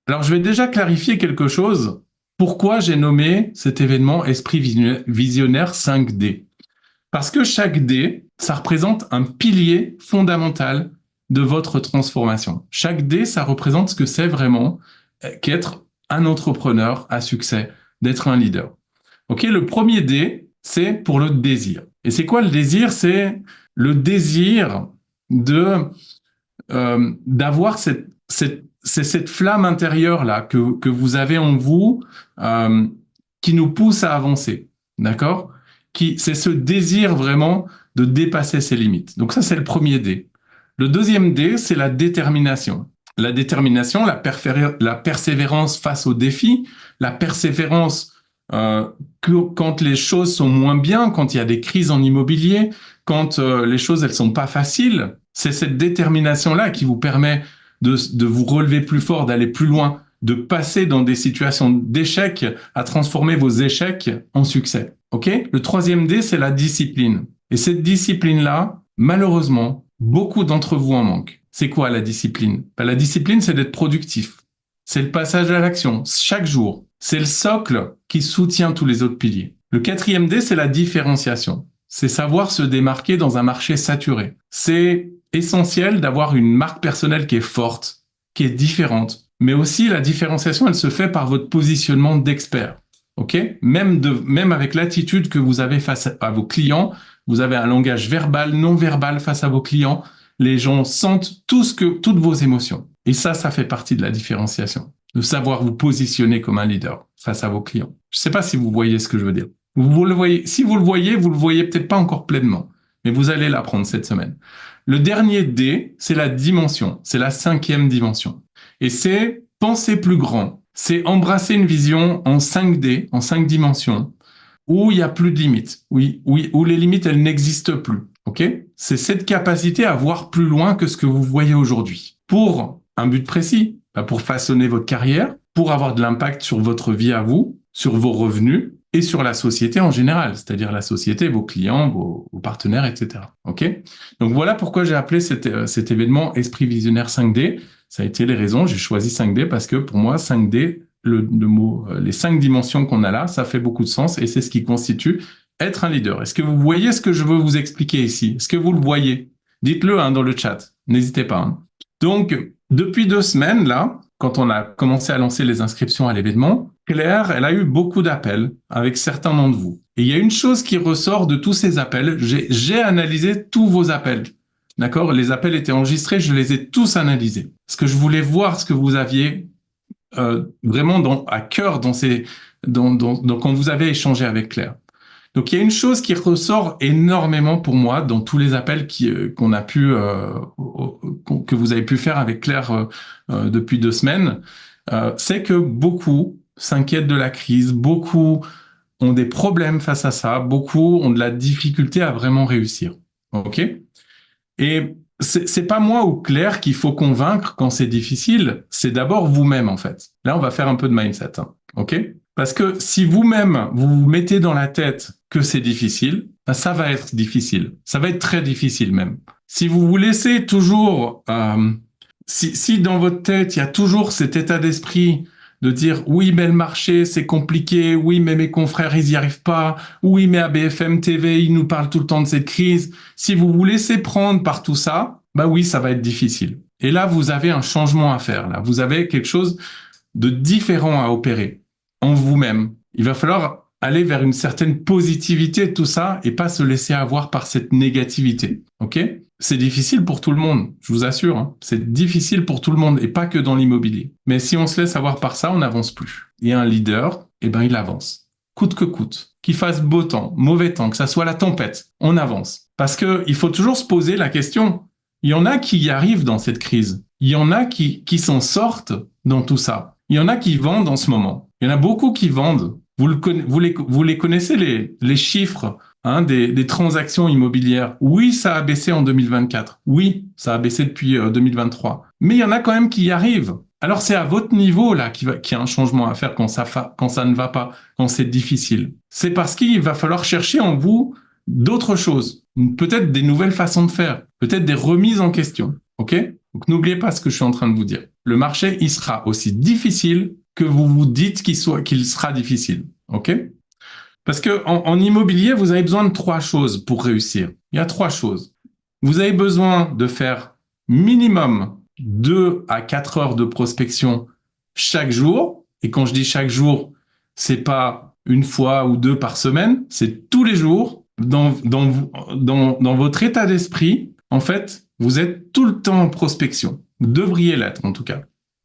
Alors, je vais déjà clarifier quelque chose. Pourquoi j'ai nommé cet événement Esprit Visionnaire 5D? Parce que chaque dé, ça représente un pilier fondamental de votre transformation. Chaque dé, ça représente ce que c'est vraiment qu'être un entrepreneur à succès, d'être un leader. Ok, le premier dé, c'est pour le désir. Et c'est quoi le désir? C'est le désir de d'avoir cette flamme intérieure là que vous avez en vous euh, qui nous pousse à avancer, d'accord? C'est ce désir vraiment de dépasser ses limites. Donc ça, c'est le premier dé. Le deuxième dé, c'est la détermination. La détermination, la persévérance face aux défis, la persévérance quand les choses sont moins bien, quand il y a des crises en immobilier, quand les choses elles sont pas faciles, c'est cette détermination-là qui vous permet de vous relever plus fort, d'aller plus loin, de passer dans des situations d'échec à transformer vos échecs en succès. Ok? Le troisième D, c'est la discipline. Et cette discipline-là, malheureusement, beaucoup d'entre vous en manquent. C'est quoi la discipline? La discipline, c'est d'être productif. C'est le passage à l'action, chaque jour. C'est le socle qui soutient tous les autres piliers. Le quatrième D, c'est la différenciation. C'est savoir se démarquer dans un marché saturé. C'est essentiel d'avoir une marque personnelle qui est forte, qui est différente. Mais aussi, la différenciation, elle se fait par votre positionnement d'expert. Ok? Même avec l'attitude que vous avez face à vos clients, vous avez un langage verbal, non verbal face à vos clients. Les gens sentent toutes vos émotions. Et ça fait partie de la différenciation. De savoir vous positionner comme un leader face à vos clients. Je ne sais pas si vous voyez ce que je veux dire. Vous le voyez. Si vous le voyez peut-être pas encore pleinement. Mais vous allez l'apprendre cette semaine. Le dernier D, c'est la dimension. C'est la 5e dimension. Et c'est penser plus grand. C'est embrasser une vision en 5D, en 5 dimensions, où il n'y a plus de limites, où les limites, elles n'existent plus. Ok? C'est cette capacité à voir plus loin que ce que vous voyez aujourd'hui. Pour un but précis, pour façonner votre carrière, pour avoir de l'impact sur votre vie à vous, sur vos revenus et sur la société en général, c'est-à-dire la société, vos clients, vos partenaires, etc. Ok? Donc voilà pourquoi j'ai appelé cet événement Esprit Visionnaire 5D. Ça a été les raisons. J'ai choisi 5D parce que pour moi, 5D, le mot, les 5 dimensions qu'on a là, ça fait beaucoup de sens et c'est ce qui constitue être un leader. Est-ce que vous voyez ce que je veux vous expliquer ici? Est-ce que vous le voyez? Dites-le dans le chat. N'hésitez pas. Donc, depuis 2 semaines, là, quand on a commencé à lancer les inscriptions à l'événement, Claire, elle a eu beaucoup d'appels avec certains d'entre vous. Et il y a une chose qui ressort de tous ces appels. J'ai analysé tous vos appels. D'accord? Les appels étaient enregistrés, je les ai tous analysés. Parce que je voulais voir ce que vous aviez vraiment à cœur quand vous avez échangé avec Claire. Donc il y a une chose qui ressort énormément pour moi dans tous les appels qu'on a pu que vous avez pu faire avec Claire depuis 2 semaines, c'est que beaucoup s'inquiètent de la crise, beaucoup ont des problèmes face à ça, beaucoup ont de la difficulté à vraiment réussir. Ok? Et c'est pas moi ou Claire qu'il faut convaincre quand c'est difficile, c'est d'abord vous-même en fait. Là, on va faire un peu de mindset, hein, ok? Parce que si vous-même vous mettez dans la tête que c'est difficile, ça va être difficile. Ça va être très difficile même. Si vous vous laissez toujours, si dans votre tête il y a toujours cet état d'esprit de dire oui mais le marché c'est compliqué, oui mais mes confrères ils y arrivent pas, oui mais à BFM TV ils nous parlent tout le temps de cette crise. Si vous vous laissez prendre par tout ça, bah oui ça va être difficile. Et là vous avez un changement à faire. Là vous avez quelque chose de différent à opérer en vous-même. Il va falloir aller vers une certaine positivité de tout ça et pas se laisser avoir par cette négativité. Ok? C'est difficile pour tout le monde, je vous assure. Hein. C'est difficile pour tout le monde et pas que dans l'immobilier. Mais si on se laisse avoir par ça, on n'avance plus. Et un leader, eh ben, il avance. Coûte que coûte. Qu'il fasse beau temps, mauvais temps, que ça soit la tempête, on avance. Parce que il faut toujours se poser la question. Il y en a qui y arrivent dans cette crise. Il y en a qui s'en sortent dans tout ça. Il y en a qui vendent en ce moment. Il y en a beaucoup qui vendent. Vous les connaissez, les chiffres des transactions immobilières. Oui, ça a baissé en 2024. Oui, ça a baissé depuis 2023. Mais il y en a quand même qui y arrivent. Alors c'est à votre niveau là qu'il y a un changement à faire quand ça ne va pas, quand c'est difficile. C'est parce qu'il va falloir chercher en vous d'autres choses, peut-être des nouvelles façons de faire, peut-être des remises en question. Ok? Donc, n'oubliez pas ce que je suis en train de vous dire. Le marché, il sera aussi difficile que vous vous dites qu'il sera difficile. OK? Parce que en immobilier, vous avez besoin de 3 choses pour réussir. Il y a 3 choses. Vous avez besoin de faire minimum 2 à 4 heures de prospection chaque jour. Et quand je dis chaque jour, c'est pas une fois ou 2 par semaine, c'est tous les jours. Dans votre état d'esprit, en fait, vous êtes tout le temps en prospection. Vous devriez l'être, en tout cas.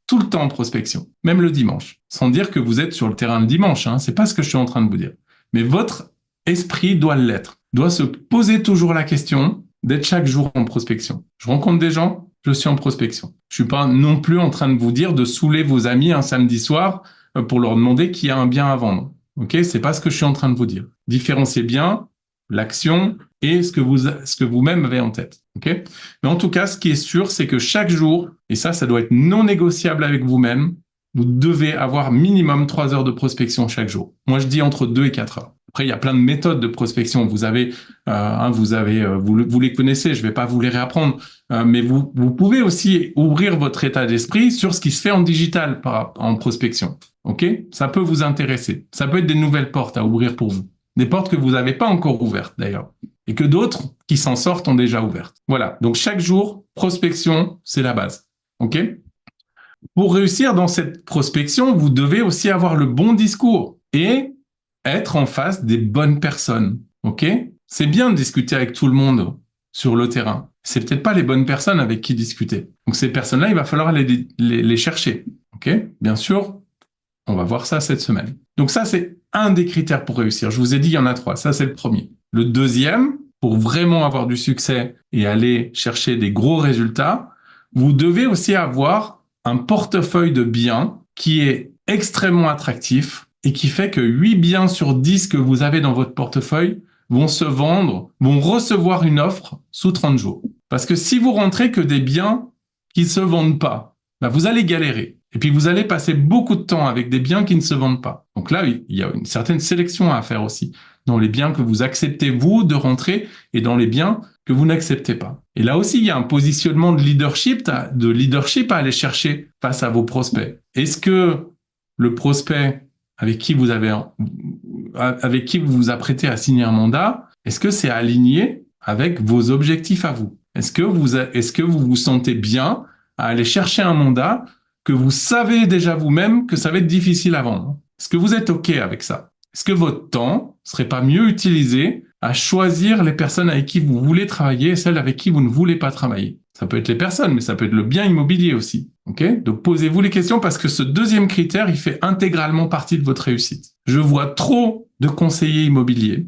Tout le temps en prospection, même le dimanche. Sans dire que vous êtes sur le terrain le dimanche, hein. C'est pas ce que je suis en train de vous dire. Mais votre esprit doit l'être, doit se poser toujours la question d'être chaque jour en prospection. Je rencontre des gens, je suis en prospection. Je suis pas non plus en train de vous dire de saouler vos amis un samedi soir pour leur demander qui a un bien à vendre. Ok, c'est pas ce que je suis en train de vous dire. Différenciez bien l'action et ce que vous-même avez en tête. Ok, mais en tout cas, ce qui est sûr, c'est que chaque jour, et ça doit être non négociable avec vous-même, vous devez avoir minimum 3 heures de prospection chaque jour. Moi, je dis entre 2 et 4 heures. Après, il y a plein de méthodes de prospection. Vous les connaissez, je ne vais pas vous les réapprendre, mais vous pouvez aussi ouvrir votre état d'esprit sur ce qui se fait en digital en prospection. Ok, ça peut vous intéresser. Ça peut être des nouvelles portes à ouvrir pour vous. Des portes que vous n'avez pas encore ouvertes d'ailleurs. Et que d'autres qui s'en sortent ont déjà ouvertes. Voilà. Donc, chaque jour, prospection, c'est la base. OK? Pour réussir dans cette prospection, vous devez aussi avoir le bon discours et être en face des bonnes personnes. OK? C'est bien de discuter avec tout le monde sur le terrain. C'est peut-être pas les bonnes personnes avec qui discuter. Donc, ces personnes-là, il va falloir les chercher. OK? Bien sûr, on va voir ça cette semaine. Donc, ça, c'est un des critères pour réussir. Je vous ai dit, il y en a 3. Ça, c'est le premier. Le deuxième, pour vraiment avoir du succès et aller chercher des gros résultats, vous devez aussi avoir un portefeuille de biens qui est extrêmement attractif et qui fait que 8 biens sur 10 que vous avez dans votre portefeuille vont se vendre, vont recevoir une offre sous 30 jours. Parce que si vous rentrez que des biens qui ne se vendent pas, vous allez galérer. Et puis, vous allez passer beaucoup de temps avec des biens qui ne se vendent pas. Donc là, il y a une certaine sélection à faire aussi dans les biens que vous acceptez, vous, de rentrer et dans les biens que vous n'acceptez pas. Et là aussi, il y a un positionnement de leadership à aller chercher face à vos prospects. Est-ce que le prospect avec qui vous vous apprêtez à signer un mandat, est-ce que c'est aligné avec vos objectifs à vous? Est-ce que vous vous sentez bien à aller chercher un mandat que vous savez déjà vous-même que ça va être difficile à vendre? Est-ce que vous êtes OK avec ça? Est-ce que votre temps serait pas mieux utilisé à choisir les personnes avec qui vous voulez travailler et celles avec qui vous ne voulez pas travailler? Ça peut être les personnes, mais ça peut être le bien immobilier aussi. OK? Donc, posez-vous les questions parce que ce deuxième critère, il fait intégralement partie de votre réussite. Je vois trop de conseillers immobiliers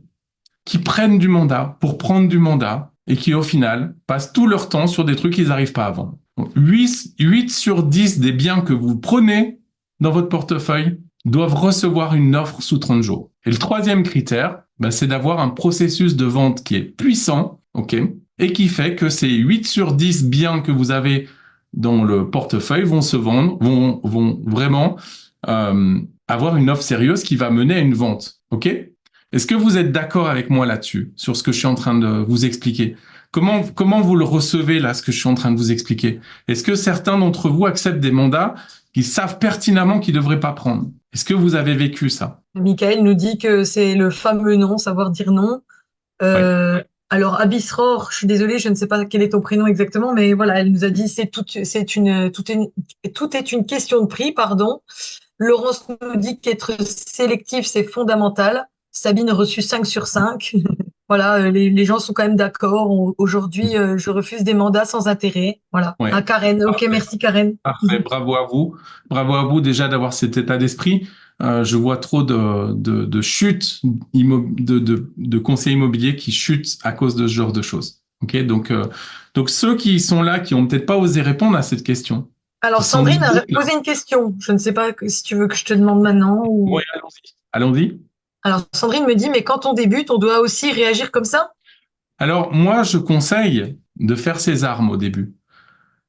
qui prennent du mandat pour prendre du mandat et qui, au final, passent tout leur temps sur des trucs qu'ils n'arrivent pas à vendre. Donc, 8 sur 10 des biens que vous prenez dans votre portefeuille doivent recevoir une offre sous 30 jours. Et le troisième critère, c'est d'avoir un processus de vente qui est puissant, OK, et qui fait que ces 8 sur 10 biens que vous avez dans le portefeuille vont se vendre, vont vraiment avoir une offre sérieuse qui va mener à une vente. OK? Est-ce que vous êtes d'accord avec moi là-dessus, sur ce que je suis en train de vous expliquer? Comment vous le recevez là, ce que je suis en train de vous expliquer? Est-ce que certains d'entre vous acceptent des mandats qu'ils savent pertinemment qu'ils ne devraient pas prendre? Est-ce que vous avez vécu ça? Michael nous dit que c'est le fameux non, savoir dire non. Oui. Alors, Abisror, je suis désolée, je ne sais pas quel est ton prénom exactement, mais voilà, elle nous a dit tout est une question de prix, pardon. Laurence nous dit qu'être sélectif, c'est fondamental. Sabine a reçu 5 sur 5. Voilà, les gens sont quand même d'accord. Aujourd'hui, je refuse des mandats sans intérêt. Voilà. Ouais. Ah, Karen. Ok, Parfait. merci, Karen. Parfait. Bravo à vous. Bravo à vous déjà d'avoir cet état d'esprit. Je vois trop de chutes de conseillers immobiliers qui chutent à cause de ce genre de choses. Ok, donc ceux qui sont là, qui ont peut-être pas osé répondre à cette question, qui Alors, sont Sandrine a là. posé une question. Je ne sais pas si tu veux que je te demande maintenant ou... Oui, allons-y. Allons-y. Alors, Sandrine me dit, mais quand on débute, on doit aussi réagir comme ça? Alors moi, je conseille de faire ses armes au début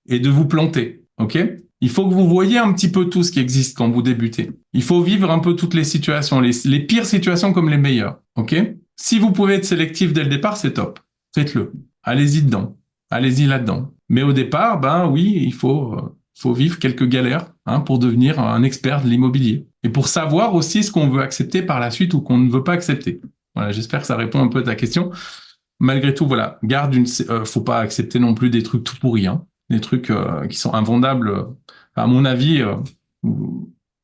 et de vous planter. Ok? Il faut que vous voyez un petit peu tout ce qui existe quand vous débutez. Il faut vivre un peu toutes les situations, les pires situations comme les meilleures. Ok? Si vous pouvez être sélectif dès le départ, c'est top. Faites-le. Allez-y dedans. Allez-y là-dedans. Mais au départ, ben oui, faut vivre quelques galères pour devenir un expert de l'immobilier. Et pour savoir aussi ce qu'on veut accepter par la suite ou qu'on ne veut pas accepter. Voilà, j'espère que ça répond un peu à ta question. Malgré tout, voilà, faut pas accepter non plus des trucs tout pourris, des trucs qui sont invendables. À mon avis,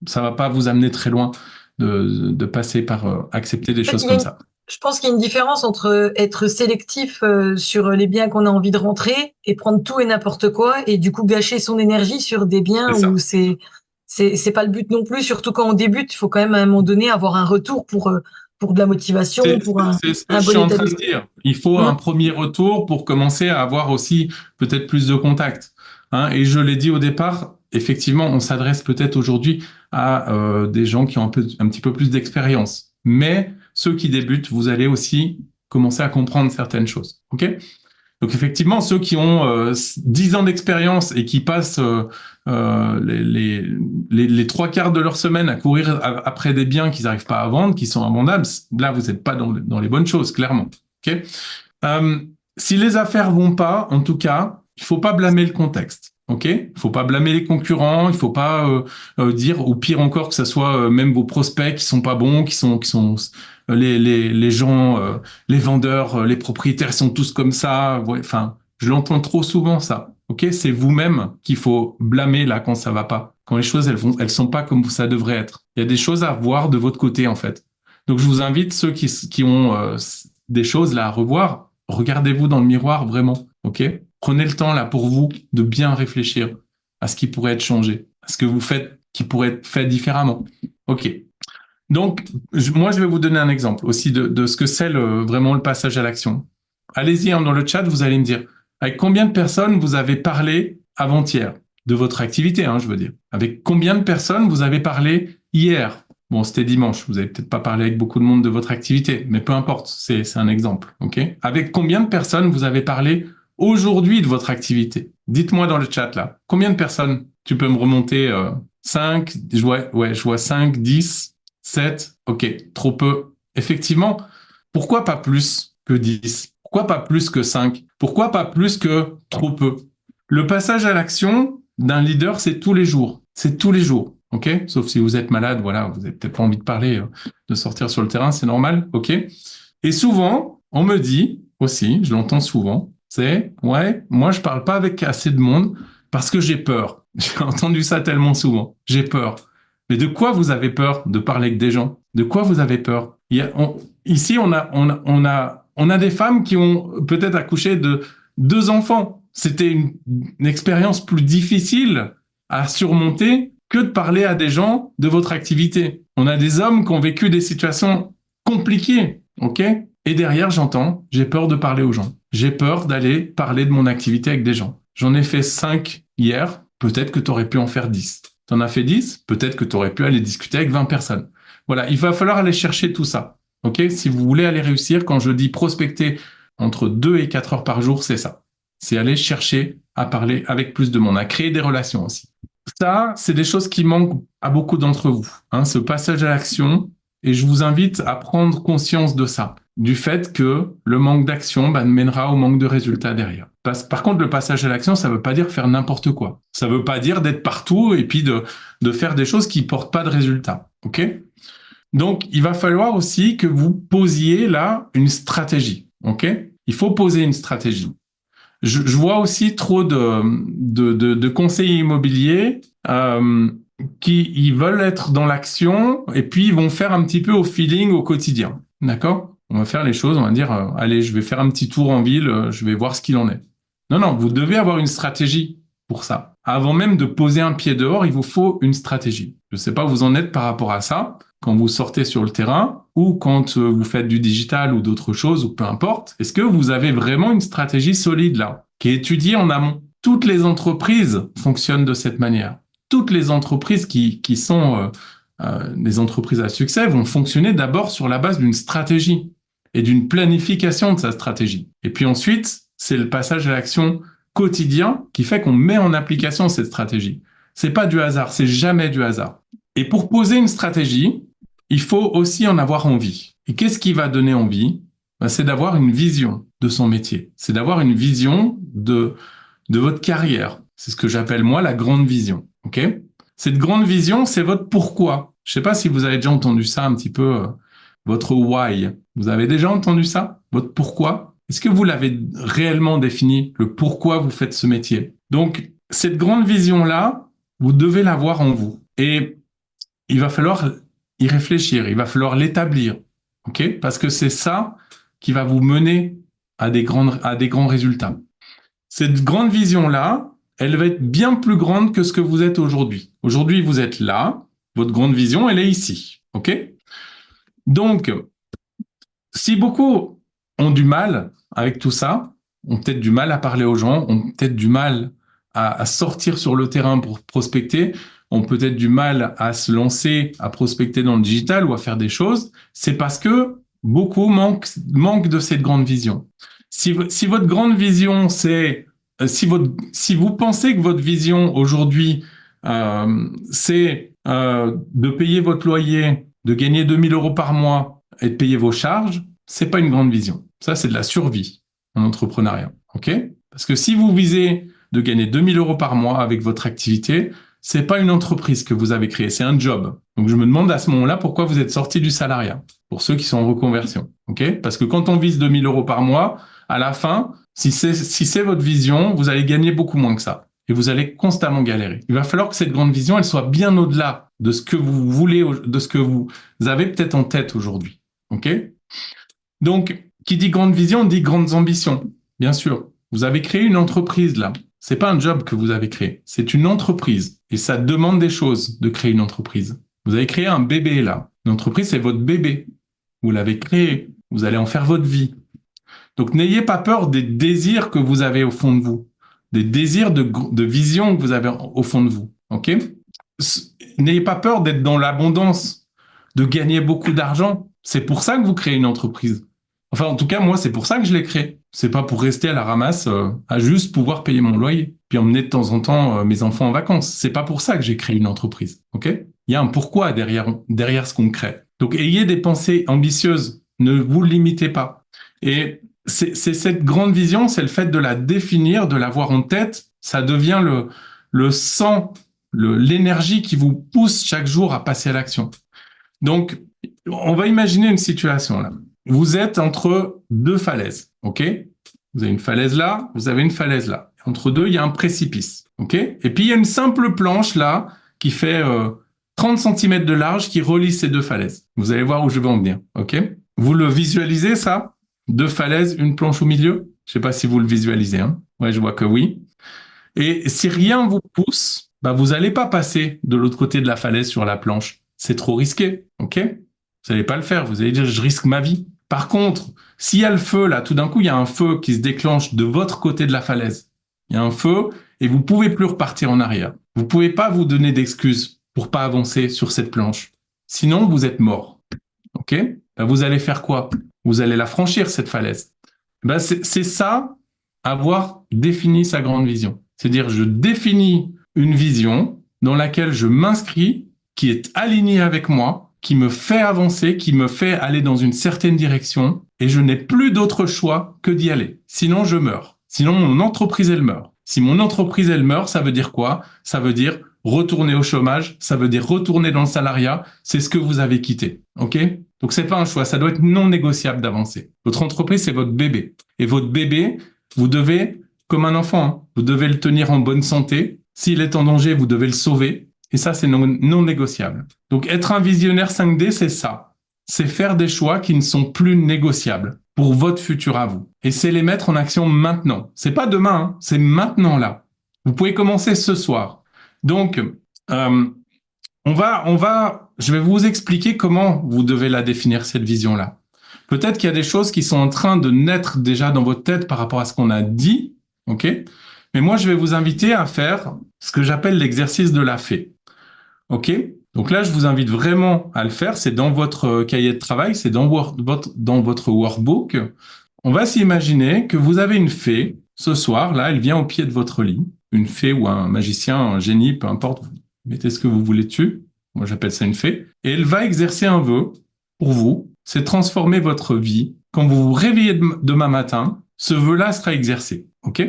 ça va pas vous amener très loin de passer par accepter des En fait, choses comme ça. je pense qu'il y a une différence entre être sélectif sur les biens qu'on a envie de rentrer et prendre tout et n'importe quoi et du coup gâcher son énergie sur des biens C'est où ça. c'est pas le but non plus. Surtout quand on débute, il faut quand même à un moment donné avoir un retour pour de la motivation, C'est pour c'est ce que un je bon suis en état train de d'esprit. dire. Il faut un Hum. premier retour pour commencer à avoir aussi peut-être plus de contacts. Et je l'ai dit au départ, effectivement, on s'adresse peut-être aujourd'hui à des gens qui ont un petit peu plus d'expérience. Mais ceux qui débutent, vous allez aussi commencer à comprendre certaines choses. OK? Donc effectivement, ceux qui ont 10 ans d'expérience et qui passent les trois quarts de leur semaine à courir après des biens qu'ils n'arrivent pas à vendre, qui sont invendables, là, vous n'êtes pas dans les bonnes choses, clairement. Okay. Euh, Si les affaires vont pas, en tout cas, il faut pas blâmer le contexte. Ok, il faut pas blâmer les concurrents, il faut pas dire, ou pire encore, que ce soit même vos prospects qui sont pas bons, qui sont les gens, les vendeurs, les propriétaires sont tous comme ça. Ouais, enfin, je l'entends trop souvent ça. Ok, c'est vous-même qu'il faut blâmer là quand ça va pas, quand les choses elles sont pas comme ça devrait être. Il y a des choses à voir de votre côté en fait. Donc je vous invite ceux qui ont des choses là à revoir, regardez-vous dans le miroir vraiment. Ok, prenez le temps là pour vous de bien réfléchir à ce qui pourrait être changé, à ce que vous faites qui pourrait être fait différemment. Ok. Donc, moi, je vais vous donner un exemple aussi de ce que c'est vraiment le passage à l'action. Allez-y dans le chat, vous allez me dire avec combien de personnes vous avez parlé avant-hier de votre activité, je veux dire. Avec combien de personnes vous avez parlé hier. Bon, c'était dimanche, vous n'avez peut-être pas parlé avec beaucoup de monde de votre activité, mais peu importe, c'est un exemple. Ok. Avec combien de personnes vous avez parlé aujourd'hui de votre activité? Dites-moi dans le chat là. Combien de personnes? Tu peux me remonter 5, je vois 5, 10. 7, ok, trop peu. Effectivement, pourquoi pas plus que 10? Pourquoi pas plus que 5? Pourquoi pas plus que trop peu? Le passage à l'action d'un leader, c'est tous les jours. C'est tous les jours, ok? Sauf si vous êtes malade, voilà, vous n'avez peut-être pas envie de parler, de sortir sur le terrain, c'est normal, ok? Et souvent, on me dit aussi, je l'entends souvent, c'est, ouais, moi je parle pas avec assez de monde parce que j'ai peur. J'ai entendu ça tellement souvent. J'ai peur. Mais de quoi vous avez peur de parler avec des gens? De quoi vous avez peur? Ici, on a des femmes qui ont peut-être accouché de 2 enfants. C'était une expérience plus difficile à surmonter que de parler à des gens de votre activité. On a des hommes qui ont vécu des situations compliquées, ok? Et derrière, j'entends, j'ai peur de parler aux gens. J'ai peur d'aller parler de mon activité avec des gens. J'en ai fait 5 hier, peut-être que tu aurais pu en faire 10. T'en as fait 10, peut-être que tu aurais pu aller discuter avec 20 personnes. Voilà, il va falloir aller chercher tout ça. Ok, si vous voulez aller réussir, quand je dis prospecter entre 2 et 4 heures par jour, c'est ça. C'est aller chercher à parler avec plus de monde, à créer des relations aussi. Ça, c'est des choses qui manquent à beaucoup d'entre vous, ce passage à l'action. Et je vous invite à prendre conscience de ça, du fait que le manque d'action mènera au manque de résultats derrière. Par contre, le passage à l'action, ça ne veut pas dire faire n'importe quoi. Ça ne veut pas dire d'être partout et puis de faire des choses qui ne portent pas de résultats. Ok? Donc, il va falloir aussi que vous posiez là une stratégie. Ok? Il faut poser une stratégie. Je vois aussi trop de conseillers immobiliers qui ils veulent être dans l'action et puis ils vont faire un petit peu au feeling au quotidien. D'accord? On va faire les choses, on va dire, allez, je vais faire un petit tour en ville, je vais voir ce qu'il en est. Non, non, vous devez avoir une stratégie pour ça. Avant même de poser un pied dehors, il vous faut une stratégie. Je ne sais pas où vous en êtes par rapport à ça, quand vous sortez sur le terrain ou quand vous faites du digital ou d'autres choses, ou peu importe. Est-ce que vous avez vraiment une stratégie solide là, qui est étudiée en amont? Toutes les entreprises fonctionnent de cette manière. Toutes les entreprises qui sont des entreprises à succès vont fonctionner d'abord sur la base d'une stratégie et d'une planification de sa stratégie. Et puis ensuite, c'est le passage à l'action quotidien qui fait qu'on met en application cette stratégie. C'est pas du hasard, c'est jamais du hasard. Et pour poser une stratégie, il faut aussi en avoir envie. Et qu'est-ce qui va donner envie? C'est d'avoir une vision de son métier. C'est d'avoir une vision de votre carrière. C'est ce que j'appelle moi la grande vision. Ok? Cette grande vision, c'est votre pourquoi. Je sais pas si vous avez déjà entendu ça un petit peu, votre why. Vous avez déjà entendu ça? Votre pourquoi? Est-ce que vous l'avez réellement défini, le pourquoi vous faites ce métier? Donc, cette grande vision-là, vous devez l'avoir en vous. Et il va falloir y réfléchir, il va falloir l'établir. Ok? Parce que c'est ça qui va vous mener à des grands résultats. Cette grande vision-là, elle va être bien plus grande que ce que vous êtes aujourd'hui. Aujourd'hui, vous êtes là, votre grande vision, elle est ici. Ok? Donc, si beaucoup ont du mal avec tout ça, ont peut-être du mal à parler aux gens, ont peut-être du mal à sortir sur le terrain pour prospecter, ont peut-être du mal à se lancer, à prospecter dans le digital ou à faire des choses, c'est parce que beaucoup manquent de cette grande vision. Si votre grande vision, c'est si vous pensez que votre vision aujourd'hui, c'est de payer votre loyer, de gagner 2 000 € par mois et de payer vos charges, c'est pas une grande vision. Ça, c'est de la survie en entrepreneuriat. OK? Parce que si vous visez de gagner 2 000 € par mois avec votre activité, c'est pas une entreprise que vous avez créée, c'est un job. Donc, je me demande à ce moment-là pourquoi vous êtes sorti du salariat, pour ceux qui sont en reconversion. OK? Parce que quand on vise 2 000 € par mois, à la fin, si c'est votre vision, vous allez gagner beaucoup moins que ça. Et vous allez constamment galérer. Il va falloir que cette grande vision, elle soit bien au-delà de ce que vous voulez, de ce que vous avez peut-être en tête aujourd'hui. OK? Donc, qui dit grande vision, dit grandes ambitions. Bien sûr. Vous avez créé une entreprise, là. C'est pas un job que vous avez créé. C'est une entreprise. Et ça demande des choses de créer une entreprise. Vous avez créé un bébé, là. Une entreprise, c'est votre bébé. Vous l'avez créé. Vous allez en faire votre vie. Donc, n'ayez pas peur des désirs que vous avez au fond de vous. Des désirs de vision que vous avez au fond de vous. OK? N'ayez pas peur d'être dans l'abondance, de gagner beaucoup d'argent. C'est pour ça que vous créez une entreprise. Enfin, en tout cas, moi, c'est pour ça que je l'ai créé. C'est pas pour rester à la ramasse, à juste pouvoir payer mon loyer, puis emmener de temps en temps mes enfants en vacances. C'est pas pour ça que j'ai créé une entreprise. OK? Il y a un pourquoi derrière ce qu'on crée. Donc, ayez des pensées ambitieuses. Ne vous limitez pas. Et c'est cette grande vision, c'est le fait de la définir, de l'avoir en tête. Ça devient le sang, l'énergie qui vous pousse chaque jour à passer à l'action. Donc, on va imaginer une situation là. Vous êtes entre deux falaises, ok? Vous avez une falaise là, vous avez une falaise là. Entre deux, il y a un précipice, ok? Et puis, il y a une simple planche là qui fait 30 cm de large qui relie ces deux falaises. Vous allez voir où je veux en venir, ok? Vous le visualisez ça? Deux falaises, une planche au milieu? Je ne sais pas si vous le visualisez, hein? Ouais, je vois que oui. Et si rien vous pousse, bah, vous n'allez pas passer de l'autre côté de la falaise sur la planche. C'est trop risqué, ok? Vous n'allez pas le faire, vous allez dire je risque ma vie. Par contre, s'il y a le feu là, tout d'un coup il y a un feu qui se déclenche de votre côté de la falaise. Il y a un feu et vous pouvez plus repartir en arrière. Vous pouvez pas vous donner d'excuses pour pas avancer sur cette planche. Sinon vous êtes mort, ok? Ben, vous allez faire quoi? Vous allez la franchir cette falaise. Ben, c'est ça, avoir défini sa grande vision. C'est-à-dire je définis une vision dans laquelle je m'inscris, qui est alignée avec moi, qui me fait avancer, qui me fait aller dans une certaine direction, et je n'ai plus d'autre choix que d'y aller. Sinon, je meurs. Sinon, mon entreprise, elle meurt. Si mon entreprise, elle meurt, ça veut dire quoi? Ça veut dire retourner au chômage, ça veut dire retourner dans le salariat, c'est ce que vous avez quitté. OK? Donc, c'est pas un choix, ça doit être non négociable d'avancer. Votre entreprise, c'est votre bébé. Et votre bébé, vous devez, comme un enfant, hein, vous devez le tenir en bonne santé. S'il est en danger, vous devez le sauver. Et ça, c'est non négociable. Donc, être un visionnaire 5D, c'est ça. C'est faire des choix qui ne sont plus négociables pour votre futur à vous. Et c'est les mettre en action maintenant. C'est pas demain, hein, c'est maintenant là. Vous pouvez commencer ce soir. Donc, je vais vous expliquer comment vous devez la définir, cette vision-là. Peut-être qu'il y a des choses qui sont en train de naître déjà dans votre tête par rapport à ce qu'on a dit, ok? Mais moi, je vais vous inviter à faire ce que j'appelle l'exercice de la fée. OK? Donc là, je vous invite vraiment à le faire. C'est dans votre cahier de travail, c'est dans votre workbook. On va s'imaginer que vous avez une fée. Ce soir, là, elle vient au pied de votre lit. Une fée ou un magicien, un génie, peu importe. Vous mettez ce que vous voulez dessus. Moi, j'appelle ça une fée. Et elle va exercer un vœu pour vous. C'est transformer votre vie. Quand vous vous réveillez demain matin, ce vœu-là sera exercé. OK?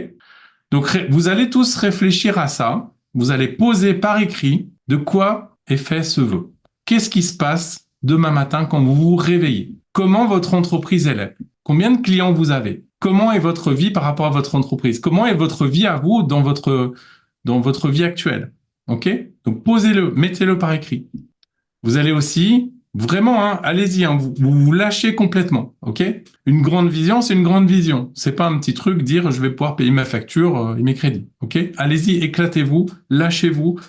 Donc, vous allez tous réfléchir à ça. Vous allez poser par écrit de quoi est fait ce vœu. Qu'est-ce qui se passe demain matin quand vous vous réveillez? Comment votre entreprise est? Combien de clients vous avez? Comment est votre vie par rapport à votre entreprise? Comment est votre vie à vous dans votre vie actuelle? OK? Donc, posez-le, mettez-le par écrit. Vous allez aussi, vraiment, hein, allez-y, hein, vous lâchez complètement, ok? Une grande vision, c'est une grande vision. C'est pas un petit truc, dire je vais pouvoir payer ma facture et mes crédits, ok? Allez-y, éclatez-vous, lâchez-vous.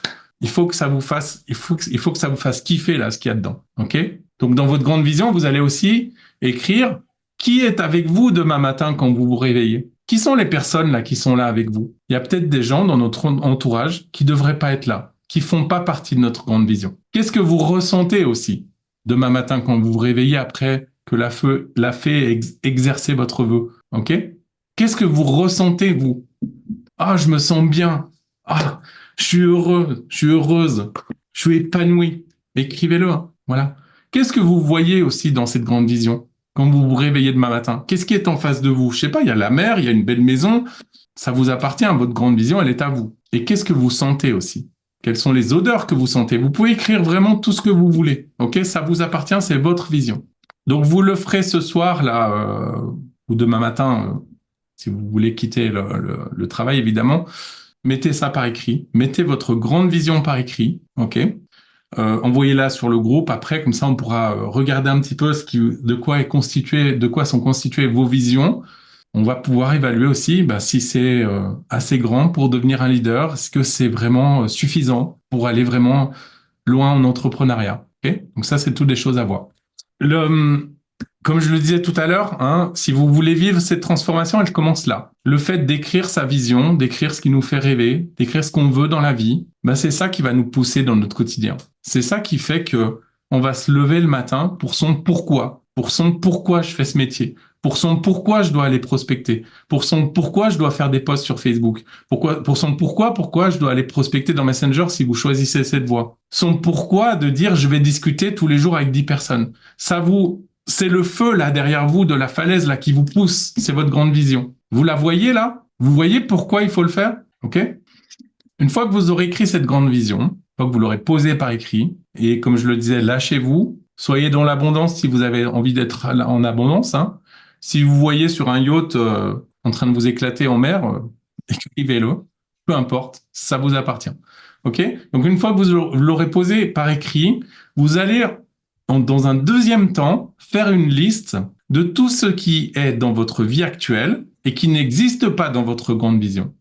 Il faut que ça vous fasse, il faut que ça vous fasse kiffer là, ce qu'il y a dedans, ok? Donc dans votre grande vision, vous allez aussi écrire qui est avec vous demain matin quand vous vous réveillez. Qui sont les personnes là qui sont là avec vous? Il y a peut-être des gens dans notre entourage qui devraient pas être là, qui font pas partie de notre grande vision. Qu'est-ce que vous ressentez aussi demain matin quand vous vous réveillez après que la fée ait exercé votre vœu? Ok? Qu'est-ce que vous ressentez, vous? Ah, je me sens bien. Ah, je suis heureux, je suis heureuse, je suis épanoui. Écrivez-le, hein. Voilà. Qu'est-ce que vous voyez aussi dans cette grande vision quand vous vous réveillez demain matin? Qu'est-ce qui est en face de vous? Je sais pas, il y a la mer, il y a une belle maison, ça vous appartient, votre grande vision, elle est à vous. Et qu'est-ce que vous sentez aussi? Quelles sont les odeurs que vous sentez? Vous pouvez écrire vraiment tout ce que vous voulez. Ok, ça vous appartient, c'est votre vision. Donc vous le ferez ce soir là ou demain matin, si vous voulez quitter le travail évidemment. Mettez ça par écrit. Mettez votre grande vision par écrit. Ok. Envoyez-la sur le groupe. Après, comme ça, on pourra regarder un petit peu de quoi sont constituées vos visions. On va pouvoir évaluer aussi si c'est assez grand pour devenir un leader. Est-ce que c'est vraiment suffisant pour aller vraiment loin en entrepreneuriat? Okay. Donc ça, c'est toutes des choses à voir. Comme je le disais tout à l'heure, hein, si vous voulez vivre cette transformation, elle commence là. Le fait d'écrire sa vision, d'écrire ce qui nous fait rêver, d'écrire ce qu'on veut dans la vie, c'est ça qui va nous pousser dans notre quotidien. C'est ça qui fait que on va se lever le matin pour son pourquoi je fais ce métier, pour son pourquoi je dois aller prospecter, pour son pourquoi je dois faire des posts sur Facebook, pour son pourquoi je dois aller prospecter dans Messenger si vous choisissez cette voie. Son pourquoi de dire je vais discuter tous les jours avec 10 personnes. C'est le feu là derrière vous de la falaise là qui vous pousse. C'est votre grande vision. Vous la voyez là? Vous voyez pourquoi il faut le faire? Ok? Une fois que vous aurez écrit cette grande vision, une fois que vous l'aurez posée par écrit, et comme je le disais, lâchez-vous. Soyez dans l'abondance si vous avez envie d'être en abondance. Hein. Si vous voyez sur un yacht en train de vous éclater en mer, écrivez-le. Peu importe, ça vous appartient. Ok? Donc une fois que vous l'aurez posé par écrit, vous allez dans un deuxième temps, faire une liste de tout ce qui est dans votre vie actuelle et qui n'existe pas dans votre grande vision.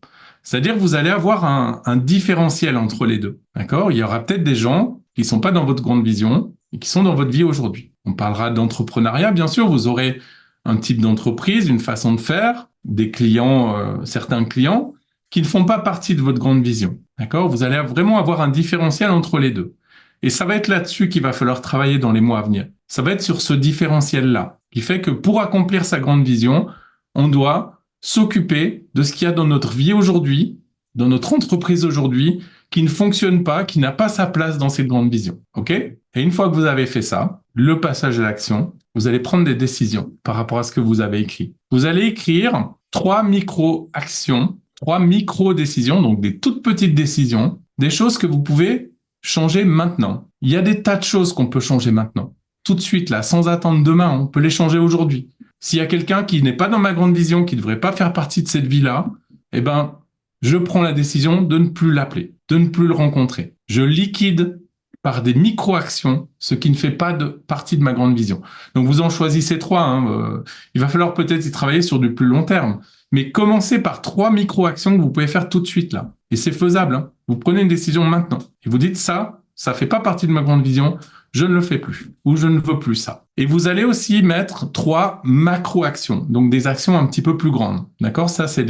C'est-à-dire que vous allez avoir un différentiel entre les deux. D'accord? Il y aura peut-être des gens qui ne sont pas dans votre grande vision et qui sont dans votre vie aujourd'hui. On parlera d'entrepreneuriat, bien sûr. Vous aurez un type d'entreprise, une façon de faire, des clients, certains clients qui ne font pas partie de votre grande vision. D'accord? Vous allez vraiment avoir un différentiel entre les deux. Et ça va être là-dessus qu'il va falloir travailler dans les mois à venir. Ça va être sur ce différentiel-là, qui fait que pour accomplir sa grande vision, on doit s'occuper de ce qu'il y a dans notre vie aujourd'hui, dans notre entreprise aujourd'hui, qui ne fonctionne pas, qui n'a pas sa place dans cette grande vision. OK? Et une fois que vous avez fait ça, le passage à l'action, vous allez prendre des décisions par rapport à ce que vous avez écrit. Vous allez écrire 3 micro-actions, 3 micro-décisions, donc des toutes petites décisions, des choses que vous pouvez changer maintenant. Il y a des tas de choses qu'on peut changer maintenant. Tout de suite, là, sans attendre demain, on peut les changer aujourd'hui. S'il y a quelqu'un qui n'est pas dans ma grande vision, qui ne devrait pas faire partie de cette vie-là, je prends la décision de ne plus l'appeler, de ne plus le rencontrer. Je liquide par des micro-actions ce qui ne fait pas partie de ma grande vision. Donc, vous en choisissez 3. Hein, il va falloir peut-être y travailler sur du plus long terme. Mais commencez par 3 micro-actions que vous pouvez faire tout de suite, là. Et c'est faisable. Hein. Vous prenez une décision maintenant. Et vous dites ça fait pas partie de ma grande vision. Je ne le fais plus. Ou je ne veux plus ça. Et vous allez aussi mettre 3 macro-actions. Donc, des actions un petit peu plus grandes. D'accord? Ça, c'est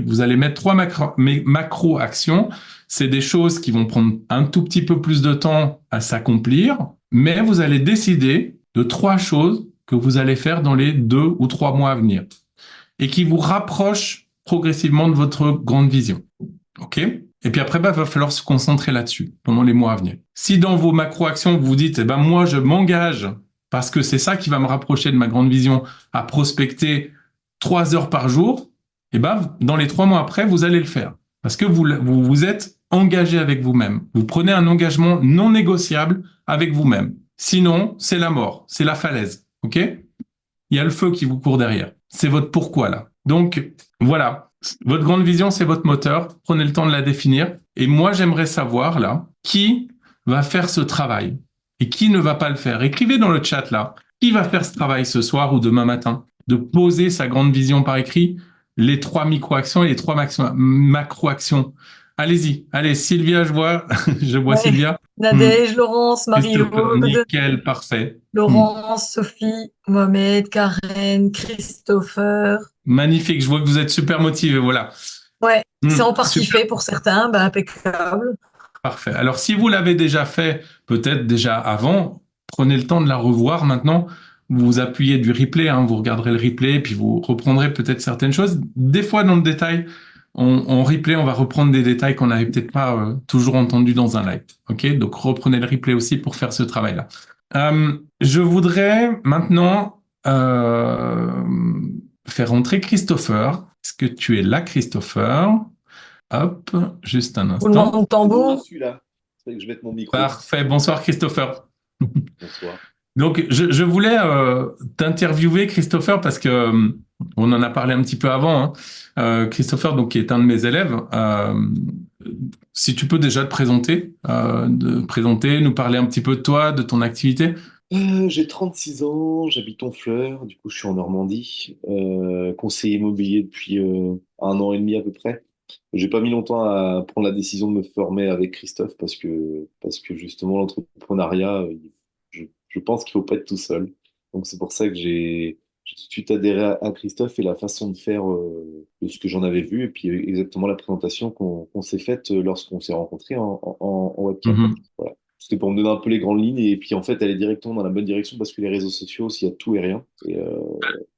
vous allez mettre 3 macro-actions. C'est des choses qui vont prendre un tout petit peu plus de temps à s'accomplir. Mais vous allez décider de 3 choses que vous allez faire dans les 2 ou 3 mois à venir. Et qui vous rapprochent progressivement de votre grande vision. OK? Et puis après, il va falloir se concentrer là-dessus pendant les mois à venir. Si dans vos macro-actions, vous dites, moi, je m'engage, parce que c'est ça qui va me rapprocher de ma grande vision, à prospecter 3 heures par jour, et ben, dans les 3 mois après, vous allez le faire. Parce que vous êtes engagé avec vous-même. Vous prenez un engagement non négociable avec vous-même. Sinon, c'est la mort, c'est la falaise. OK? Il y a le feu qui vous court derrière. C'est votre pourquoi là. Donc, voilà. Votre grande vision, c'est votre moteur. Prenez le temps de la définir. Et moi, j'aimerais savoir là, qui va faire ce travail et qui ne va pas le faire. Écrivez dans le chat là, qui va faire ce travail ce soir ou demain matin, de poser sa grande vision par écrit, les 3 micro-actions et les 3 macro-actions. Allez-y. Allez, Sylvia, je vois Ouais. Sylvia. Nadège, Laurence, Christopher, Marie-Aude, nickel, parfait. Laurence, Sophie, Mohamed, Karen, Christopher. Magnifique, je vois que vous êtes super motivé, voilà. Ouais, c'est en partie Super, fait pour certains, bah, impeccable. parfait. Alors, si vous l'avez déjà fait, peut-être déjà avant, prenez le temps de la revoir maintenant. Vous appuyez du replay, hein, vous regarderez le replay, puis vous reprendrez peut-être certaines choses. Des fois, dans le détail, en replay, on va reprendre des détails qu'on n'avait peut-être pas toujours entendus dans un live. OK? Donc, reprenez le replay aussi pour faire ce travail-là. Je voudrais maintenant faire entrer Christopher. Est-ce que tu es là, Christopher? Hop, juste un Roulement instant. de tambour. Je suis là. C'est vrai que je vais mettre mon micro. Parfait. Bonsoir, Christopher. Bonsoir. Donc, je voulais t'interviewer, Christopher, parce que on en a parlé un petit peu avant. Hein. Christopher, donc, qui est un de mes élèves. Si tu peux déjà te présenter, nous parler un petit peu de toi, de ton activité. J'ai 36 ans, j'habite Honfleur, du coup je suis en Normandie, conseiller immobilier depuis 1 an et demi à peu près. J'ai pas mis longtemps à prendre la décision de me former avec Christophe parce que justement l'entrepreneuriat, je pense qu'il faut pas être tout seul. Donc c'est pour ça que j'ai tout de suite adhéré à Christophe et la façon de faire de ce que j'en avais vu et puis exactement la présentation qu'on s'est faite lorsqu'on s'est rencontrés en webcam. Mhm. Voilà. C'était pour me donner un peu les grandes lignes et puis en fait aller directement dans la bonne direction parce que les réseaux sociaux, s'il y a tout et rien.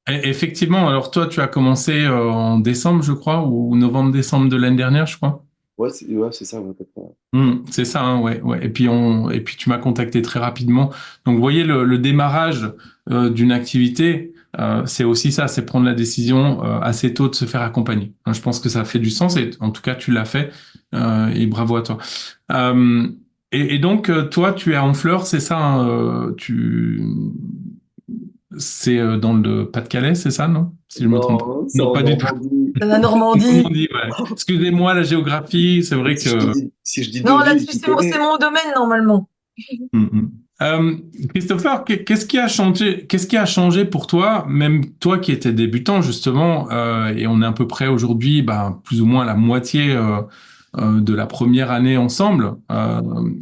Effectivement, alors toi, tu as commencé en décembre, je crois, ou novembre-décembre de l'année dernière, je crois. Ouais, c'est ça, ouais, à peu près. C'est ça, hein, ouais, ouais. Et puis tu m'as contacté très rapidement. Donc, vous voyez, le démarrage d'une activité, c'est aussi ça, c'est prendre la décision assez tôt de se faire accompagner. Hein, je pense que ça fait du sens et en tout cas, tu l'as fait et bravo à toi. Euh, et donc, toi, tu es à Honfleur, c'est ça, hein, c'est dans le Pas-de-Calais, c'est ça, non? Si je me trompe pas. Non, c'est Non, en pas du tout. Normandie. De la Normandie. Normandie, ouais. Excusez-moi, la géographie, c'est vrai Si je te que. si je dis Non, deux villes, là-dessus, tu c'est connais. mon domaine, normalement. Mhm. Euh, Christopher, qu'est-ce qui a changé? Qu'est-ce qui a changé pour toi, même toi qui étais débutant justement, et on est à peu près aujourd'hui, plus ou moins la moitié de la première année ensemble.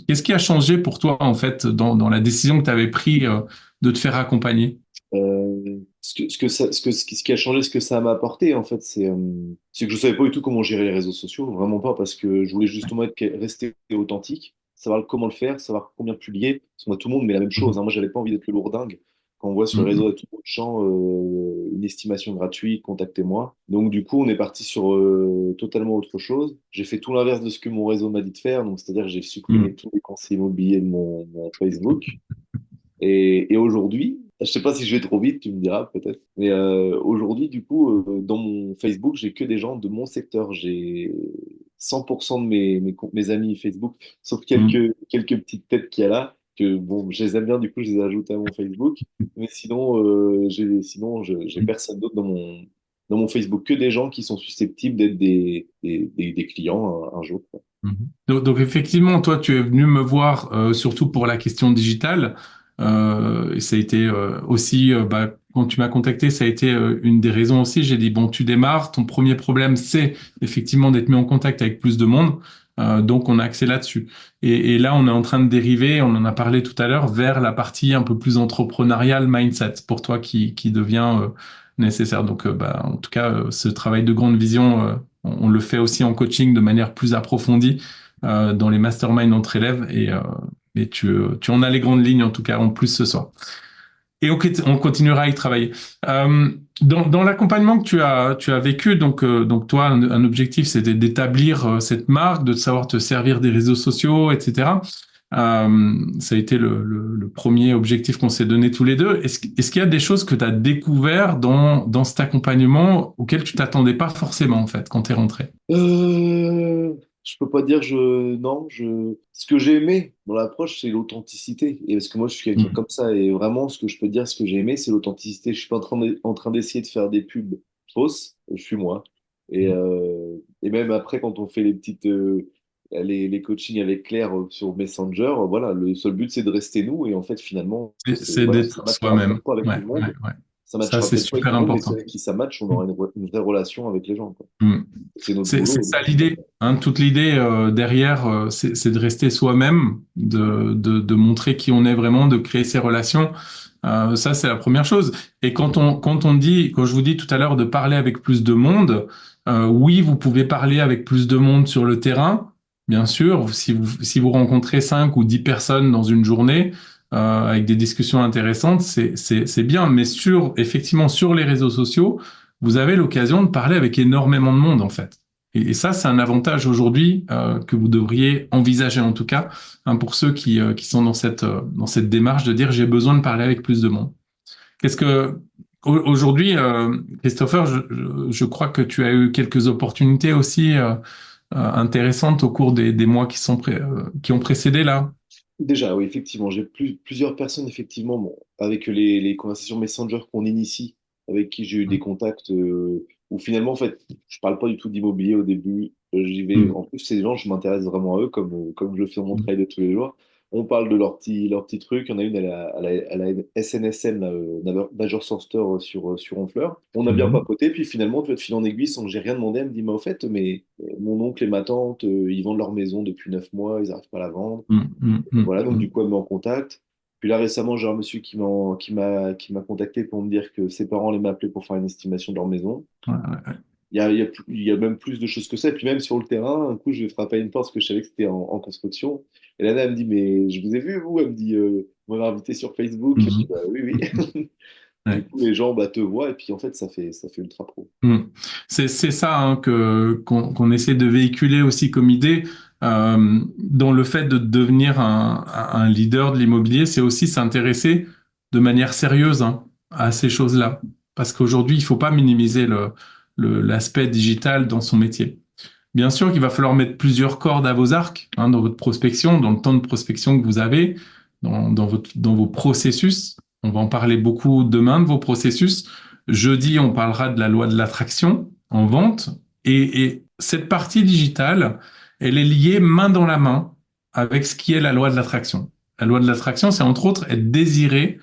Qu'est-ce qui a changé pour toi en fait dans la décision que tu avais prise de te faire accompagner? Ce qui a changé, ce que ça m'a apporté, en fait, c'est que je savais pas du tout comment gérer les réseaux sociaux, vraiment pas, parce que je voulais justement rester authentique, savoir comment le faire, savoir combien publier, parce que moi, tout le monde met la même chose, Mhm. hein. Moi, j'avais pas envie d'être le lourdingue. Quand on voit sur le Mhm. réseau à tout bout de champ une estimation gratuite, contactez-moi. Donc, du coup, on est parti sur totalement autre chose. J'ai fait tout l'inverse de ce que mon réseau m'a dit de faire, donc c'est-à-dire que j'ai supprimé Mhm. tous les conseils immobiliers de mon Facebook. Et aujourd'hui, je sais pas si je vais trop vite, tu me diras peut-être. Mais aujourd'hui, du coup, dans mon Facebook, j'ai que des gens de mon secteur. J'ai 100% de mes amis Facebook, sauf Mhm. quelques petites têtes qu'il y a là, que bon, je les aime bien, du coup, je les ai ajoutés à mon Facebook. Mais sinon, j'ai personne d'autre dans mon Facebook, que des gens qui sont susceptibles d'être des clients un jour, quoi. Mhm. Donc, effectivement, toi, tu es venu me voir surtout pour la question digitale. Et ça a été aussi, quand tu m'as contacté, ça a été une des raisons aussi. J'ai dit, bon, tu démarres, ton premier problème, c'est effectivement d'être mis en contact avec plus de monde. Donc, on a axé là-dessus. Et là, on est en train de dériver, on en a parlé tout à l'heure, vers la partie un peu plus entrepreneuriale, mindset, pour toi qui devient nécessaire. Donc, en tout cas, ce travail de grande vision, on le fait aussi en coaching de manière plus approfondie dans les masterminds entre élèves et tu en as les grandes lignes en tout cas en plus ce soir. Et on continuera à y travailler. Dans l'accompagnement que tu as vécu, donc toi, un objectif, c'était d'établir cette marque, de savoir te servir des réseaux sociaux, etc. Ça a été le le premier objectif qu'on s'est donné tous les deux. Est-ce qu'il y a des choses que tu as découvert dans cet accompagnement auxquelles tu t'attendais pas forcément, en fait, quand tu es rentré? Je peux pas dire non, ce que j'ai aimé dans l'approche, c'est l'authenticité. Et parce que moi, je suis quelqu'un Mm. comme ça. Et vraiment, ce que je peux dire, ce que j'ai aimé, c'est l'authenticité. Je suis pas en train d'essayer de faire des pubs fausses. Je suis moi. Et même après, quand on fait les coachings avec Claire sur Messenger, voilà, le seul but, c'est de rester nous. Et en fait, finalement, C'est voilà, ça d'être matchera soi-même. peut-être pas avec Ouais, tout le ouais, monde. ouais. Ça Ça, matchera c'est peut-être pas avec super tout le monde, mais important. celui qui ça match, on aura une vraie relation avec les gens, quoi. Mm. C'est notre C'est boulot. ça l'idée, hein. Toute l'idée derrière, c'est de rester soi-même, de montrer qui on est vraiment, de créer ses relations. Ça, c'est la première chose. Et quand je vous dis tout à l'heure de parler avec plus de monde, oui, vous pouvez parler avec plus de monde sur le terrain, bien sûr. Si vous rencontrez 5 ou 10 personnes dans une journée, avec des discussions intéressantes, c'est bien. Mais effectivement, sur les réseaux sociaux, vous avez l'occasion de parler avec énormément de monde, en fait. Et ça, c'est un avantage aujourd'hui que vous devriez envisager en tout cas, hein, pour ceux qui sont dans cette démarche de dire j'ai besoin de parler avec plus de monde. Qu'est-ce que aujourd'hui, Christopher, je crois que tu as eu quelques opportunités aussi intéressantes au cours des mois qui ont précédé là. Déjà, oui, effectivement, j'ai plusieurs personnes, effectivement, bon, avec les conversations Messenger qu'on initie, avec qui j'ai eu des contacts, où finalement, en fait, je parle pas du tout d'immobilier au début, j'y vais, Mm. en plus, ces gens, je m'intéresse vraiment à eux, comme je le fais dans mon travail de tous les jours. On parle de leurs petits trucs, il y en a une, elle a une SNSM, là, Major Sourceur sur Honfleur. On a bien Mm. papoté, puis finalement, tu vas te filer en aiguille sans que j'ai rien demandé, elle me dit, mais au fait, mon oncle et ma tante, ils vendent leur maison depuis 9 mois, ils n'arrivent pas à la vendre. Mm. Mm. Mm. Voilà, donc Mm. du coup, elle me met en contact. Puis là, récemment, j'ai un monsieur qui m'a contacté pour me dire que ses parents allaient m'appeler pour faire une estimation de leur maison. Ouais, ouais, Il y a même plus de choses que ça. Et puis même sur le terrain, un coup, je vais frapper à une porte parce que je savais que c'était en construction. Et là, elle me dit, mais je vous ai vu, vous? Elle me dit, vous m'avez invité sur Facebook. Je dis, ouais. bah, oui, oui. Du Ouais. coup, les gens te voient et puis en fait, ça fait ultra pro. Mm. C'est ça, hein, qu'on essaie de véhiculer aussi comme idée, dans le fait de devenir un leader de l'immobilier, c'est aussi s'intéresser de manière sérieuse, hein, à ces choses-là. Parce qu'aujourd'hui, il faut pas minimiser l'aspect digital dans son métier. Bien sûr qu'il va falloir mettre plusieurs cordes à vos arcs, hein, dans votre prospection, dans le temps de prospection que vous avez, dans vos processus. On va en parler beaucoup demain de vos processus. Jeudi, on parlera de la loi de l'attraction en vente. Et cette partie digitale, elle est liée main dans la main avec ce qui est la loi de l'attraction. La loi de l'attraction, c'est entre autres être désiré,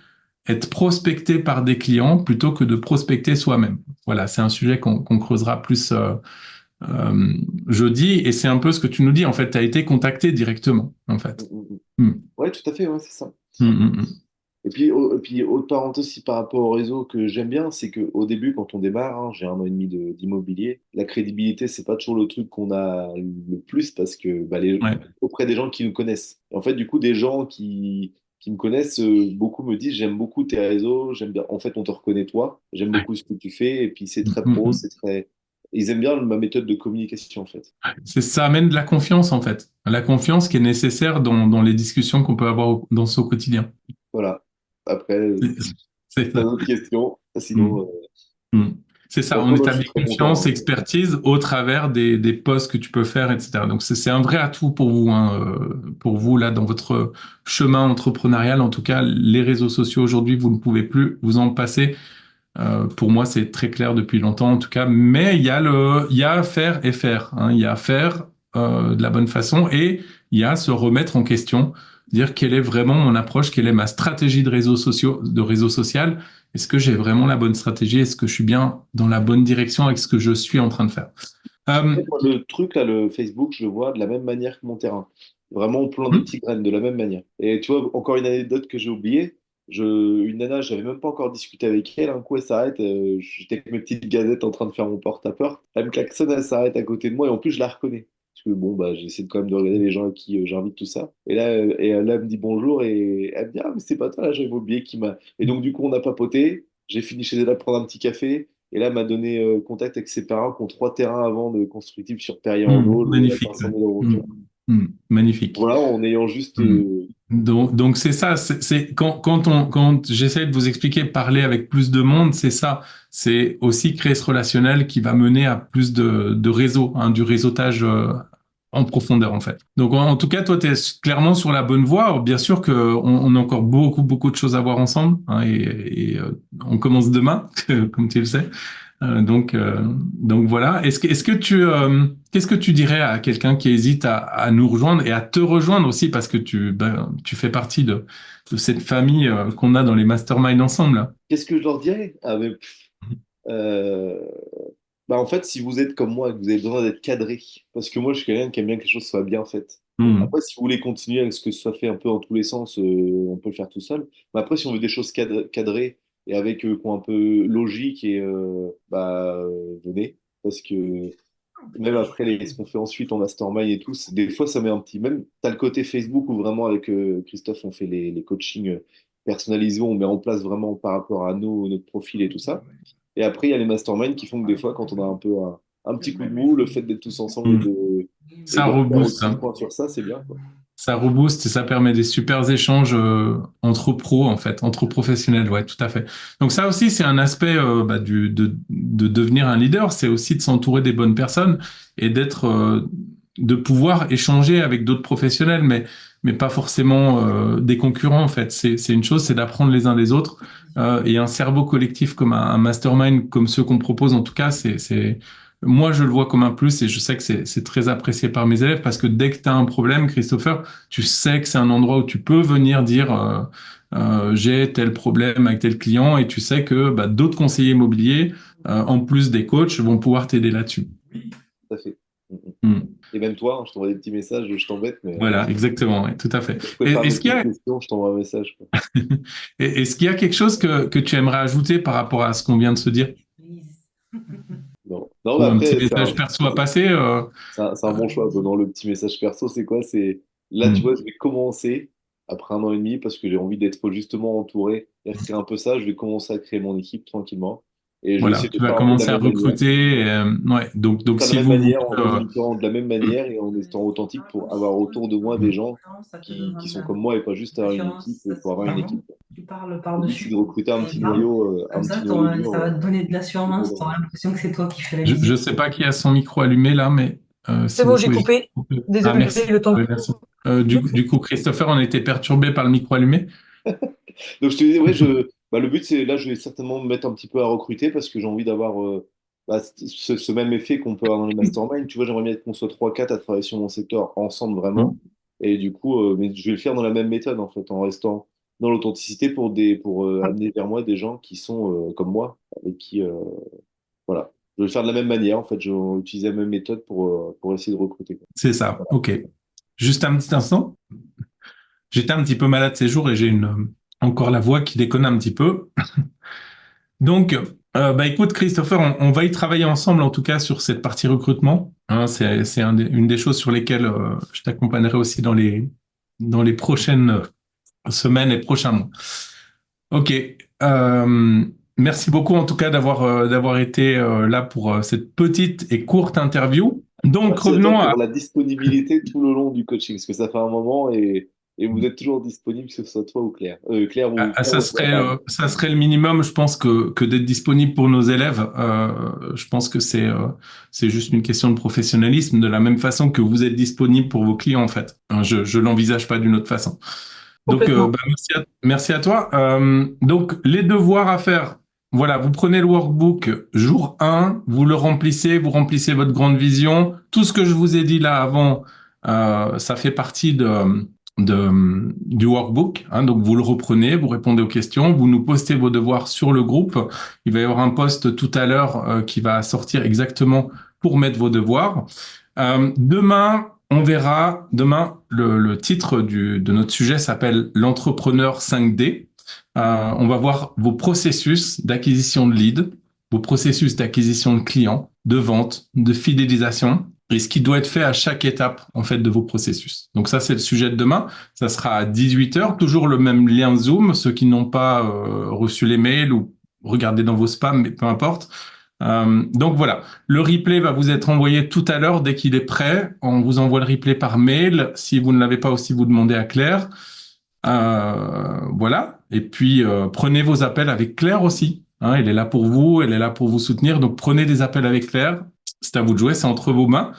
être prospecté par des clients plutôt que de prospecter soi-même. Voilà, c'est un sujet qu'on creusera plus euh, jeudi, et c'est un peu ce que tu nous dis, en fait, tu as été contacté directement, en Mm, fait. mm, mm. Mm. Ouais, tout à fait, ouais, c'est ça. Mm, mm, mm. Et puis, autre parenthèse aussi par rapport au réseau que j'aime bien, c'est qu'au début, quand on démarre, hein, j'ai un an et demi d'immobilier, la crédibilité, c'est pas toujours le truc qu'on a le plus parce que Ouais. auprès des gens qui nous connaissent. Et en fait, du coup, des gens qui me connaissent, beaucoup me disent, j'aime beaucoup tes réseaux, j'aime bien, en fait, on te reconnaît toi, j'aime beaucoup ce que tu fais, et puis c'est Mm, très mm, pro, mm. c'est très... Ils aiment bien ma méthode de communication, en fait. Ça amène de la confiance, en fait. La confiance qui est nécessaire dans les discussions qu'on peut avoir dans son quotidien. Voilà. Après, C'est c'est c'est une ça. autre question. Mm, Sinon, mm. C'est ça, on franchement, moi, je suis établit très content, confiance, hein. expertise au travers des posts que tu peux faire, etc. Donc c'est un vrai atout pour vous, hein, pour vous là dans votre chemin entrepreneurial. En tout cas, les réseaux sociaux aujourd'hui, vous ne pouvez plus vous en passer. Pour moi, c'est très clair depuis longtemps, en tout cas. Mais il y a à faire et faire, hein. Il y a à faire de la bonne façon et il y a à se remettre en question, dire quelle est vraiment mon approche, quelle est ma stratégie de réseau social. Est-ce que j'ai vraiment la bonne stratégie? Est-ce que je suis bien dans la bonne direction avec ce que je suis en train de faire? Euh, Moi, le truc, là, le Facebook, je le vois de la même manière que mon terrain. Vraiment, on plante des hmm, petites graines de la même manière. Et tu vois, encore une anecdote que j'ai oubliée. Une nana, j'avais même pas encore discuté avec elle. Un coup, elle s'arrête. J'étais avec mes petites gazettes en train de faire mon porte-à-porte. Elle me klaxonne, elle s'arrête à côté de moi. Et en plus, je la reconnais. Parce que bon, bah, j'essaie quand même de regarder les gens à qui j'invite tout ça. Là, elle me dit bonjour. Et elle me dit, ah, mais c'est pas toi, là, j'avais oublié qui m'a. Et donc, du coup, on a papoté. J'ai fini chez elle à prendre un petit café. Et là, elle m'a donné contact avec ses parents qui ont 3 terrains à vendre constructibles sur Perrier-en-Auge à magnifique. 500 Ouais. 000 euros, tu Hmm, vois. magnifique. Voilà, en ayant juste Hmm, Donc c'est ça, c'est quand j'essaie de vous expliquer parler avec plus de monde, c'est ça, c'est aussi créer ce relationnel qui va mener à plus de réseau, hein, du réseautage en profondeur en fait. Donc en tout cas, toi, tu es clairement sur la bonne voie. Alors, bien sûr que on a encore beaucoup de choses à voir ensemble, hein, on commence demain, comme tu le sais. Donc voilà. Est-ce que qu'est-ce que tu dirais à quelqu'un qui hésite à nous rejoindre et à te rejoindre aussi parce que tu fais partie de cette famille qu'on a dans les masterminds ensemble là. Qu'est-ce que je leur dirais? Euh, Bah en fait, si vous êtes comme moi, que vous avez besoin d'être cadré, parce que moi, je suis quelqu'un qui aime bien que les choses soient bien faites. Hmm. Après, si vous voulez continuer avec ce que ce soit fait un peu dans tous les sens, on peut le faire tout seul. Mais après, si on veut des choses cadrées et avec qui ont un peu logique venez. Parce que même après ce qu'on fait ensuite en mastermind et tout, des fois, ça met un petit. Même, t'as le côté Facebook où vraiment, avec Christophe, on fait les coachings personnalisés, on met en place vraiment par rapport à nous, notre profil et tout ça. Et après, il y a les masterminds qui font que des fois, quand on a un peu un petit coup de mou, le fait d'être tous ensemble Hmm. et Ça de refaire rebooste, aussi le hein. point sur ça, c'est bien, quoi. Ça rebooste et ça permet des super échanges entre pros en fait, entre professionnels, ouais, tout à fait. Donc ça aussi c'est un aspect de devenir un leader, c'est aussi de s'entourer des bonnes personnes et de pouvoir échanger avec d'autres professionnels, mais pas forcément des concurrents en fait. C'est une chose, c'est d'apprendre les uns des autres et un cerveau collectif comme un mastermind comme ceux qu'on propose en tout cas, c'est moi, je le vois comme un plus et je sais que c'est très apprécié par mes élèves parce que dès que tu as un problème, Christopher, tu sais que c'est un endroit où tu peux venir dire j'ai tel problème avec tel client et tu sais que d'autres conseillers immobiliers, en plus des coachs, vont pouvoir t'aider là-dessus. Tout à fait. Mm, mm. Hmm. Et même toi, hein, je t'envoie des petits messages, je t'embête, mais Voilà, exactement, ouais, tout à fait. je prépare mes Est-ce qu'il y petites a, questions, je t'envoie un message, quoi. est-ce qu'il y a quelque chose que tu aimerais ajouter par rapport à ce qu'on vient de se dire Non, non, mais ou un petit après, message perso à passer c'est un bon choix. Bon, dans le petit message perso, c'est quoi? C'est là, tu vois, hmm. je vais commencer après 1 an et demi parce que j'ai envie d'être justement entouré et créer un peu ça. Je vais commencer à créer mon équipe tranquillement et je vais Voilà, essayer de tu vas faire un peu de la commencer à même manière. recruter. Ouais, donc De la si même vous voulez, manière, en communiquant de la même manière et en étant authentique pour avoir autour de moi des hmm. gens qui sont comme moi et pas juste avoir une équipe pour avoir une équipe. Tu parles Le but, c'est de par-dessus. recruter Comme un ça, petit noyau dur. ça va te donner de Autour l'assurance. de Tu moi. auras l'impression que c'est toi qui fais la Je visite. sais pas qui a son micro allumé là, mais C'est si bon, vous j'ai pouvez juste coupé. couper. Ah, Désolé, merci. le temps. Ouais, merci. Du coup, Christopher, on a été perturbé par le micro allumé. Donc je te disais, ouais, le but c'est là, je vais certainement me mettre un petit peu à recruter parce que j'ai envie d'avoir ce même effet qu'on peut avoir dans les masterminds. Tu vois, j'aimerais bien qu'on soit 3 4 à travailler sur mon secteur ensemble vraiment. Hmm. Et du coup, mais je vais le faire dans la même méthode en fait, en restant dans l'authenticité pour amener vers moi des gens qui sont comme moi et qui voilà. Je vais le faire de la même manière en fait. Je vais utiliser la même méthode pour essayer de recruter, quoi. C'est ça. OK. Juste un petit instant. J'étais un petit peu malade ces jours et j'ai encore la voix qui déconne un petit peu. Donc, écoute, Christopher, on va y travailler ensemble, en tout cas, sur cette partie recrutement. Hein, c'est une des choses sur lesquelles je t'accompagnerai aussi dans les prochaines semaines et prochains mois. Ok. Merci beaucoup, en tout cas, d'avoir été là pour cette petite et courte interview. Donc, Merci à toi revenons à... pour la disponibilité tout le long du coaching, parce que ça fait un moment et vous êtes toujours disponible, que ce soit toi ou Claire. Claire ou toi, pardon. Ça serait le minimum, je pense, que d'être disponible pour nos élèves. Je pense que c'est juste une question de professionnalisme, de la même façon que vous êtes disponible pour vos clients, en fait. Hein, je l'envisage pas d'une autre façon. Donc, Complètement. merci à toi. Donc, les devoirs à faire. Voilà, vous prenez le workbook jour 1, vous le remplissez, vous remplissez votre grande vision. Tout ce que je vous ai dit là avant, ça fait partie du workbook. Hein, donc, vous le reprenez, vous répondez aux questions, vous nous postez vos devoirs sur le groupe. Il va y avoir un post tout à l'heure qui va sortir exactement pour mettre vos devoirs. Demain, on verra. Demain, le titre de notre sujet s'appelle l'entrepreneur 5D. On va voir vos processus d'acquisition de leads, vos processus d'acquisition de clients, de vente, de fidélisation et ce qui doit être fait à chaque étape en fait de vos processus. Donc ça, c'est le sujet de demain. Ça sera à 18 heures, toujours le même lien Zoom. Ceux qui n'ont pas reçu les mails ou regardez dans vos spams, mais peu importe. Donc voilà, le replay va vous être envoyé tout à l'heure dès qu'il est prêt. On vous envoie le replay par mail. Si vous ne l'avez pas aussi, vous demandez à Claire. Voilà. Et puis, prenez vos appels avec Claire aussi. Hein, elle est là pour vous, elle est là pour vous soutenir. Donc, prenez des appels avec Claire. C'est à vous de jouer, c'est entre vos mains.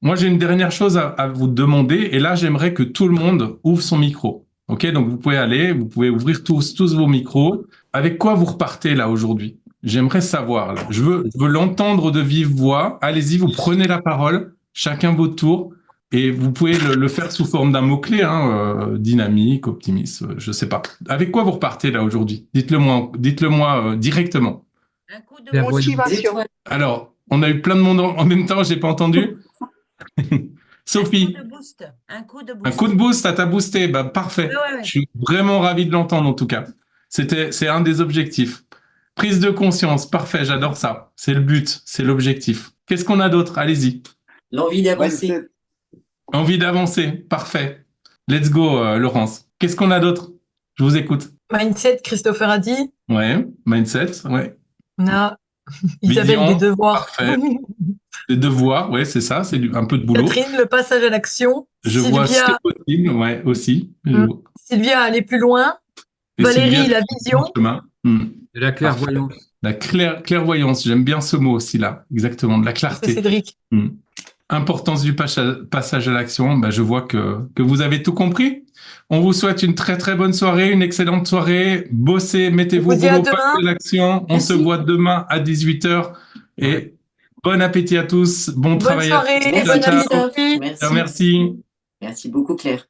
Moi, j'ai une dernière chose à vous demander. Et là, j'aimerais que tout le monde ouvre son micro. OK? Donc, vous pouvez aller, vous pouvez ouvrir tous vos micros. Avec quoi vous repartez là aujourd'hui? J'aimerais savoir. Là. Je veux l'entendre de vive voix. Allez-y, vous prenez la parole, chacun votre tour. Et vous pouvez le faire sous forme d'un mot-clé, hein, dynamique, optimiste, je sais pas. Avec quoi vous repartez là aujourd'hui? Dites-le moi directement. Un coup de Motivation. Alors, on a eu plein de monde en même temps, j'ai pas entendu. Sophie, Un coup de boost. un coup de boost, ça t'a boosté, bah parfait. Ouais. Je suis vraiment ravi de l'entendre en tout cas. C'est un des objectifs. Prise de conscience, parfait, j'adore ça. C'est le but, c'est l'objectif. Qu'est-ce qu'on a d'autre? Allez-y. L'envie d'avancer. Envie d'avancer, parfait. Let's go, Laurence. Qu'est-ce qu'on a d'autre? Je vous écoute. Mindset, Christopher a dit. Ouais, mindset, ouais. On a Isabelle, Vision, des devoirs. parfait. Des devoirs, ouais, c'est ça, c'est un peu de boulot. Catherine, le passage à l'action. Je vois ce qui est possible, ouais, aussi. Sylvia, aller plus loin. Et Valérie, Sylvia, la vision. De la clairvoyance. La clairvoyance, j'aime bien ce mot aussi là, exactement, de la clarté. Cédric. Importance du passage à l'action, bah, je vois que vous avez tout compris. On vous souhaite une très très bonne soirée, une excellente soirée. Bossez, mettez-vous au boulot, passez à l'action. On se voit demain à 18h. Et bon appétit à tous, bon travail soirée, à tous. bonne soirée. Merci. Merci. Merci beaucoup, Claire.